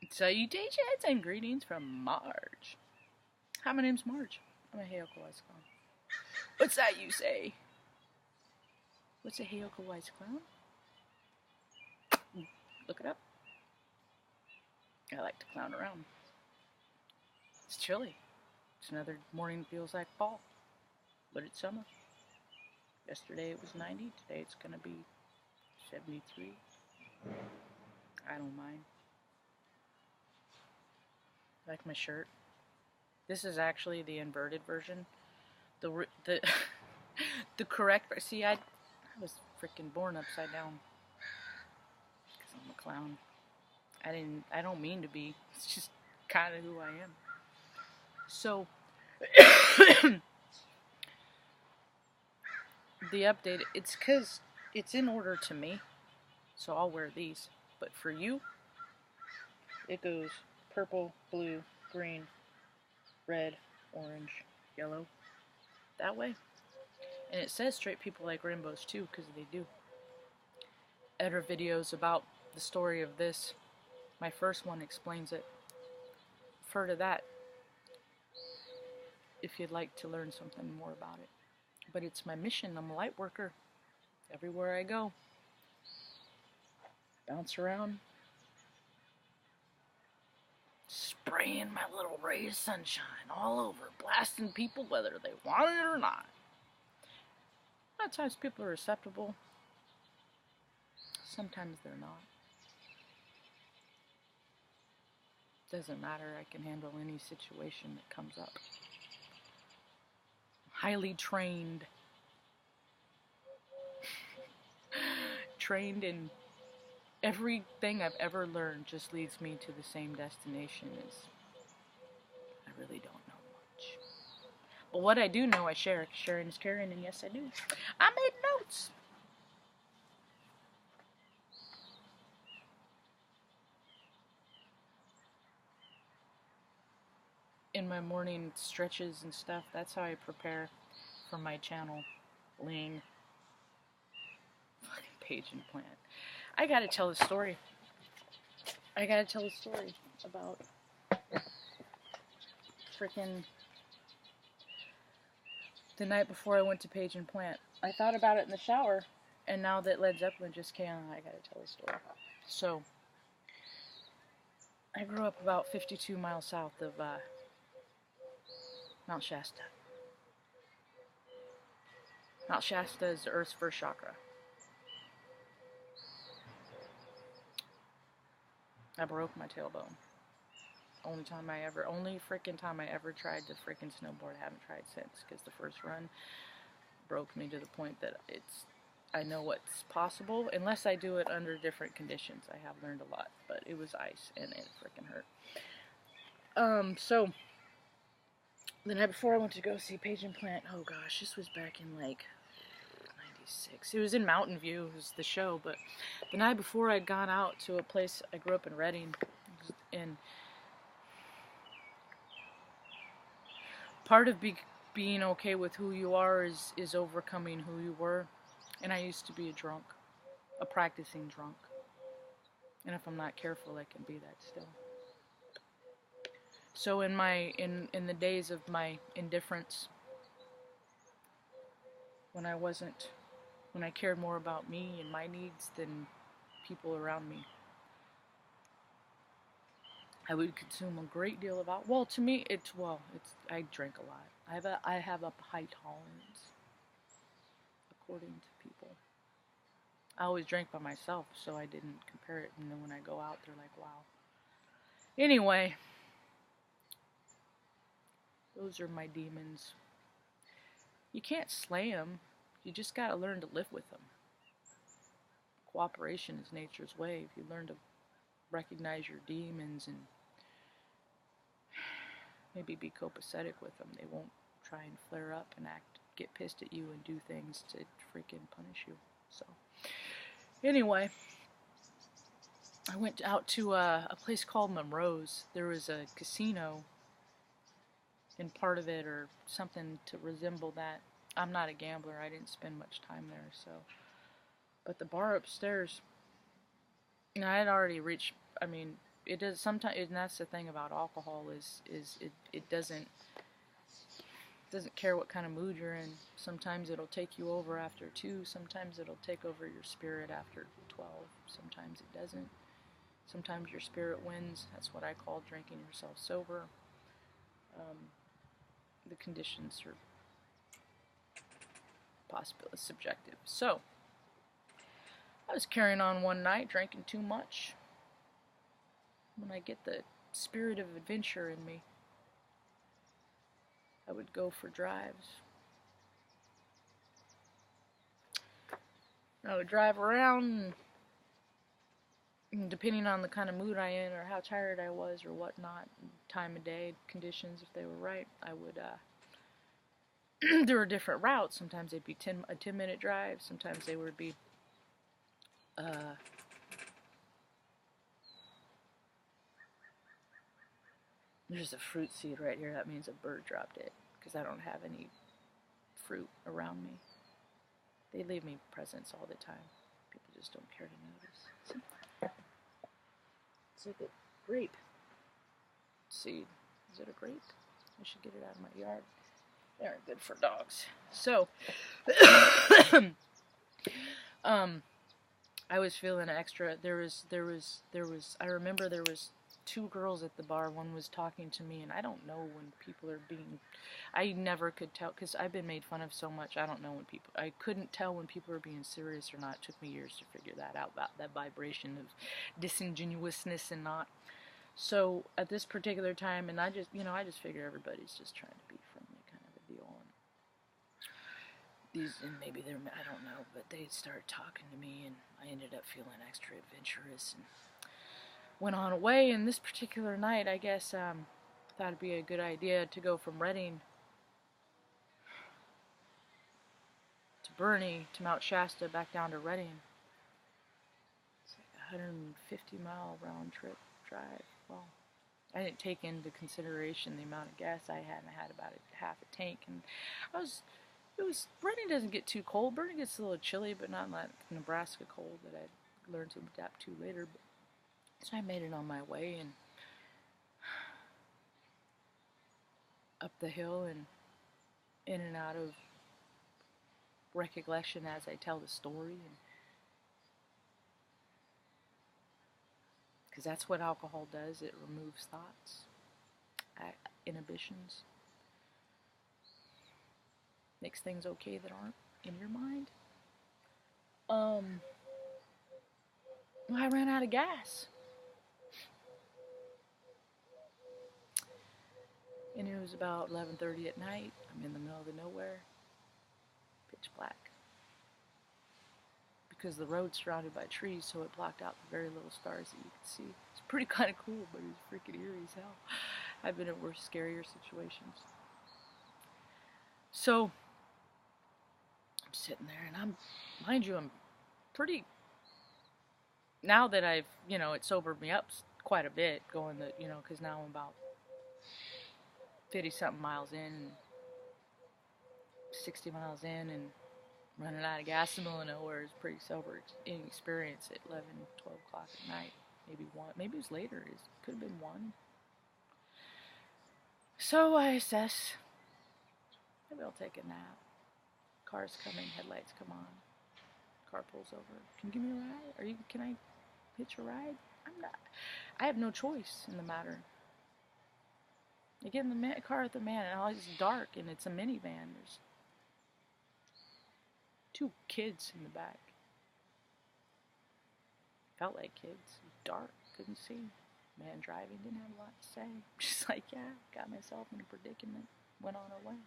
Salutations and greetings from Marge. Hi, my name's Marge. I'm a Heyoka Wise Clown. What's that you say? What's a Heyoka Wise Clown? Look it up. I like to clown around. It's chilly. It's another morning that feels like fall, but it's summer. Yesterday it was 90. Today it's gonna be 73. I don't mind. I like my shirt. This is actually the inverted version. The the correct. See, I was freaking born upside down because I'm a clown. I don't mean to be. It's just kind of who I am. So the update. It's because it's in order to me. So I'll wear these. But for you, it goes purple, blue, green, red, orange, yellow, that way. And it says straight people like rainbows too, because they do. Other videos about the story of this. My first one explains it. Refer to that if you'd like to learn something more about it. But it's my mission. I'm a light worker. Everywhere I go, bounce around, spraying my little ray of sunshine all over, blasting people whether they want it or not. A lot of times people are acceptable. Sometimes they're not. Doesn't matter. I can handle any situation that comes up. Highly trained. Trained in everything I've ever learned just leads me to the same destination as I really don't know much. But what I do know, I share. Sharing is caring, and yes, I do. I made notes. In my morning stretches and stuff, that's how I prepare for my channel. Ling. Fucking page and plant. I gotta tell a story. About freaking the night before I went to Page and Plant. I thought about it in the shower, and now that Led Zeppelin just came on, I gotta tell a story. So, I grew up about 52 miles south of Mount Shasta. Mount Shasta is the Earth's first chakra. I broke my tailbone. Only freaking time I ever tried to freaking snowboard. I haven't tried since, because the first run broke me to the point that I know what's possible, unless I do it under different conditions. I have learned a lot, but it was ice, and it freaking hurt. So, the night before I went to go see Page and Plant, oh gosh, this was back in like 96. It was in Mountain View, it was the show, but the night before I'd gone out to a place, I grew up in Redding, and part of being okay with who you are is overcoming who you were. And I used to be a practicing drunk. And if I'm not careful, I can be that still. So in the days of my indifference, when I cared more about me and my needs than people around me, I would consume a great deal of alcohol. Well, to me, I drink a lot. I have a high tolerance, according to people. I always drank by myself, so I didn't compare it. And then when I go out, they're like, wow. Anyway, those are my demons. You can't slay them. You just gotta learn to live with them. Cooperation is nature's way. If you learn to recognize your demons and maybe be copacetic with them, they won't try and flare up and get pissed at you and do things to freaking punish you. So, anyway, I went out to a place called Monroe's. There was a casino in part of it, or something to resemble that. I'm not a gambler. I didn't spend much time there, so. But the bar upstairs, I had already reached, it does sometimes, and that's the thing about alcohol is it doesn't care what kind of mood you're in. Sometimes it'll take you over after 2. Sometimes it'll take over your spirit after 12. Sometimes it doesn't. Sometimes your spirit wins. That's what I call drinking yourself sober. The conditions are possibly subjective. So, I was carrying on one night, drinking too much. When I get the spirit of adventure in me, I would go for drives. I would drive around, and depending on the kind of mood I in, or how tired I was, or whatnot, time of day, conditions, if they were right, I would, there were different routes. Sometimes they'd be a 10-minute drive. Sometimes they would be, there's a fruit seed right here. That means a bird dropped it, because I don't have any fruit around me. They leave me presents all the time. People just don't care to notice. It's like a grape seed. Is it a grape? I should get it out of my yard. They aren't good for dogs. So, I was feeling extra. I remember there was 2 girls at the bar. One was talking to me, and I don't know when people are being, I never could tell, because I've been made fun of so much. I don't know when people, I couldn't tell when people were being serious or not. It took me years to figure that out, about that vibration of disingenuousness and not. So at this particular time, and I just figure everybody's just trying to be friendly, kind of a deal. And maybe they're, I don't know, but they started talking to me, and I ended up feeling extra adventurous and went on away. And this particular night, I guess, thought it'd be a good idea to go from Redding to Bernie to Mount Shasta back down to Redding. It's like a 150-mile round trip drive. Well, I didn't take into consideration the amount of gas I had, and I had about half a tank, and Bernie doesn't get too cold. Bernie gets a little chilly, but not like Nebraska cold that I learned to adapt to later. So I made it on my way, and up the hill and in and out of recollection as I tell the story, and because that's what alcohol does. It removes thoughts, inhibitions, makes things okay that aren't in your mind. I ran out of gas, and it was about 11:30 at night. I'm in the middle of the nowhere, pitch black, because the road's surrounded by trees, so it blocked out the very little stars that you could see. It's pretty kind of cool, but it was freaking eerie as hell. I've been in worse, scarier situations. So I'm sitting there, and mind you, I'm pretty, now that I've, it sobered me up quite a bit, going the, because now I'm about 50-something miles in, and 60 miles in, and running out of gas in the middle of nowhere is pretty sober experience at 11, 12 o'clock at night. Maybe 1. Maybe it was later. It could have been 1. So I assess, maybe I'll take a nap. Car's coming, headlights come on. Car pulls over. Can you give me a ride? Can I hitch a ride? I have no choice in the matter. I get in the car with the man, and it's dark, and it's a minivan. There's 2 kids in the back. Felt like kids. It was dark. Couldn't see. Man driving, didn't have a lot to say. Just like, yeah, got myself in a predicament. Went on our way.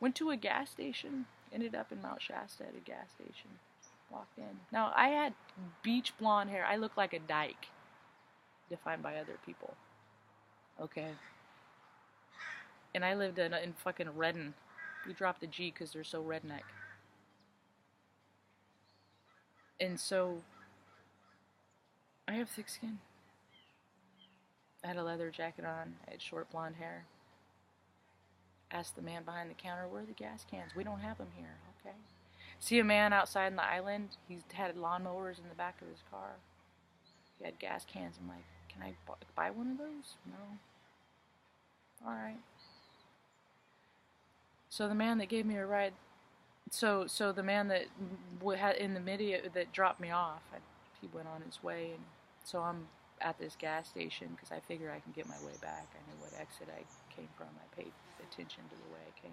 Went to a gas station. Ended up in Mount Shasta at a gas station. Walked in. Now, I had beach blonde hair. I looked like a dyke. Defined by other people. Okay. And I lived in fucking Redding. We dropped the G because they're so redneck. And so, I have thick skin. I had a leather jacket on. I had short blonde hair. Asked the man behind the counter, where are the gas cans? We don't have them here. Okay. See a man outside on the island. He had lawnmowers in the back of his car. He had gas cans. I'm like, can I buy one of those? No. Alright. So the man that gave me a ride, so the man that had in the video that dropped me off, he went on his way, and so I'm at this gas station because I figure I can get my way back. I knew what exit I came from. I paid attention to the way I came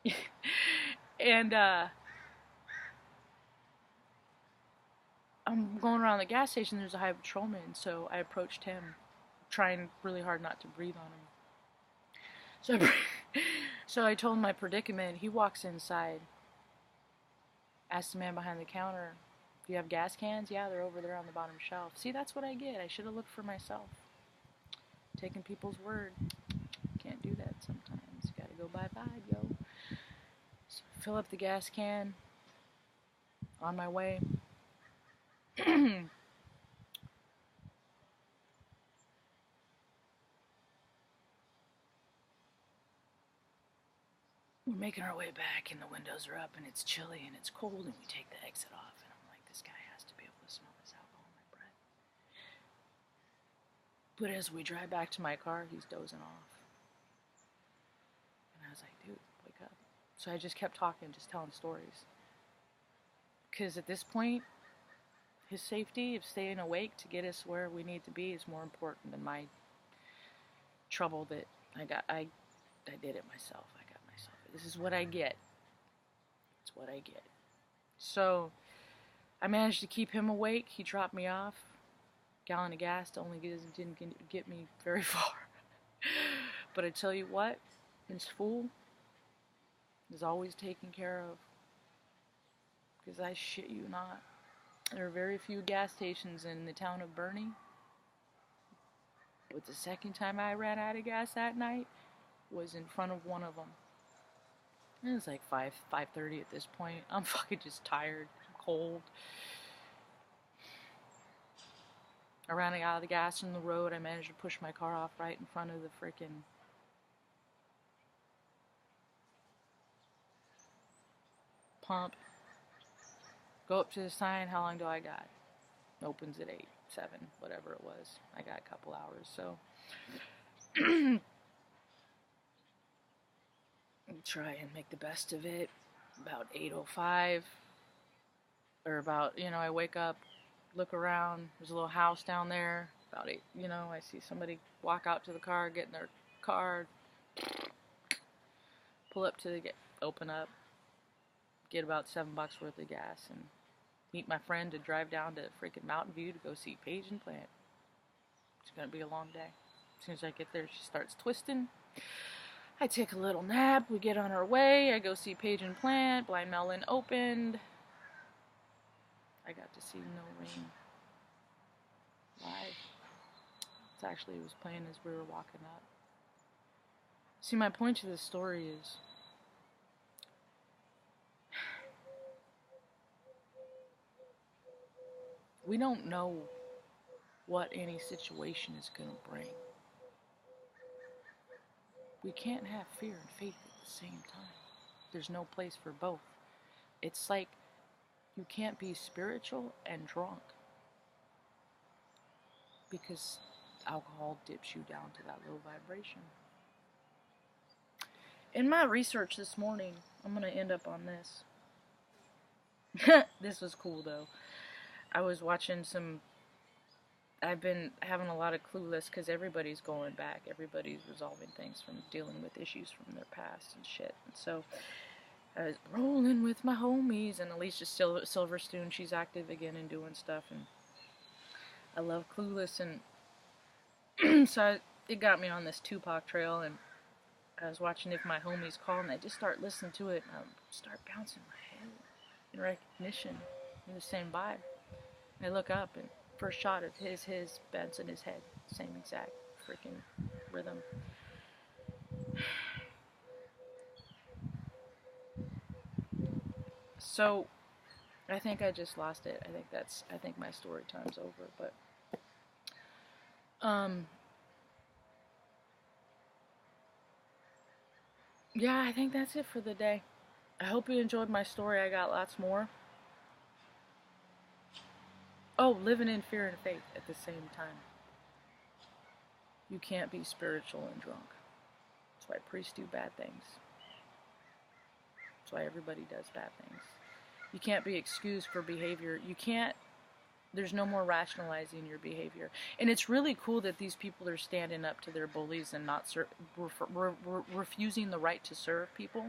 in. And I'm going around the gas station. There's a highway patrolman, so I approached him, trying really hard not to breathe on him. So I told him my predicament. He walks inside, asks the man behind the counter, "Do you have gas cans?" "Yeah, they're over there on the bottom shelf." See, that's what I get. I should have looked for myself. Taking people's word. Can't do that sometimes. Gotta go by vibe, yo. So fill up the gas can. On my way. We're making our way back, and the windows are up, and it's chilly, and it's cold, and we take the exit off, and I'm like, this guy has to be able to smell this alcohol in my breath. But as we drive back to my car, he's dozing off. And I was like, dude, wake up. So I just kept talking, just telling stories. Because at this point, his safety of staying awake to get us where we need to be is more important than my trouble that I got. I did it myself. I got myself. This is what I get. It's what I get. So I managed to keep him awake. He dropped me off. Gallon of gas didn't get me very far. But I tell you what, this fool is always taken care of. Because I shit you not. There are very few gas stations in the town of Bernie. But the second time I ran out of gas that night was in front of one of them. It was like 5:30 at this point. I'm fucking just tired. I'm cold. I ran out of the gas in the road. I managed to push my car off right in front of the frickin' pump. Go up to the sign. How long do I got? Opens at 8, 7, whatever it was. I got a couple hours, so try and make the best of it. About 8:05, or about, I wake up, look around, there's a little house down there, about 8, I see somebody walk out to the car, get in their car, pull up to the gate, open up, get about $7 worth of gas, and meet my friend to drive down to freaking Mountain View to go see Paige and Plant. It's gonna be a long day. As soon as I get there, she starts twisting. I take a little nap. We get on our way. I go see Paige and Plant. Blind Melon opened. I got to see No Rain live. It was playing as we were walking up. See, my point to this story is we don't know what any situation is going to bring. We can't have fear and faith at the same time. There's no place for both. It's like you can't be spiritual and drunk because alcohol dips you down to that low vibration. In my research this morning, I'm going to end up on this. This was cool though. I was watching I've been having a lot of Clueless because everybody's going back. Everybody's resolving things from dealing with issues from their past and shit. And so I was rolling with my homies, and Alicia Silverstone, she's active again and doing stuff. And I love Clueless, and so it got me on this Tupac trail, and I was watching If My Homies Call, and I just start listening to it, and I start bouncing my head in recognition, in the same vibe. And I look up, and first shot of his bouncing his head, same exact freaking rhythm. So, I think I just lost it. I think my story time's over, but yeah, I think that's it for the day. I hope you enjoyed my story. I got lots more. Oh, living in fear and faith at the same time. You can't be spiritual and drunk. That's why priests do bad things. That's why everybody does bad things. You can't be excused for behavior. You can't, there's no more rationalizing your behavior. And it's really cool that these people are standing up to their bullies and not refusing the right to serve people.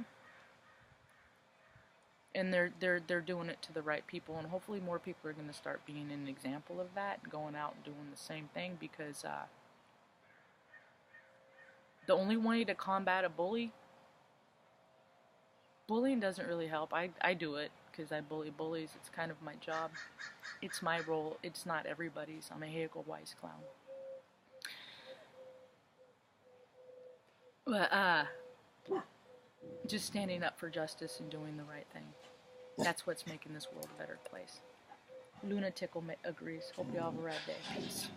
And they're doing it to the right people, and hopefully more people are going to start being an example of that and going out and doing the same thing, because the only way to combat a bullying doesn't really help. I do it because I bully bullies. It's kind of my job. It's my role. It's not everybody's. I'm a Hegel wise clown. But just standing up for justice and doing the right thing. That's what's making this world a better place. Lunatic agrees. Hope you all have a rad day. Peace.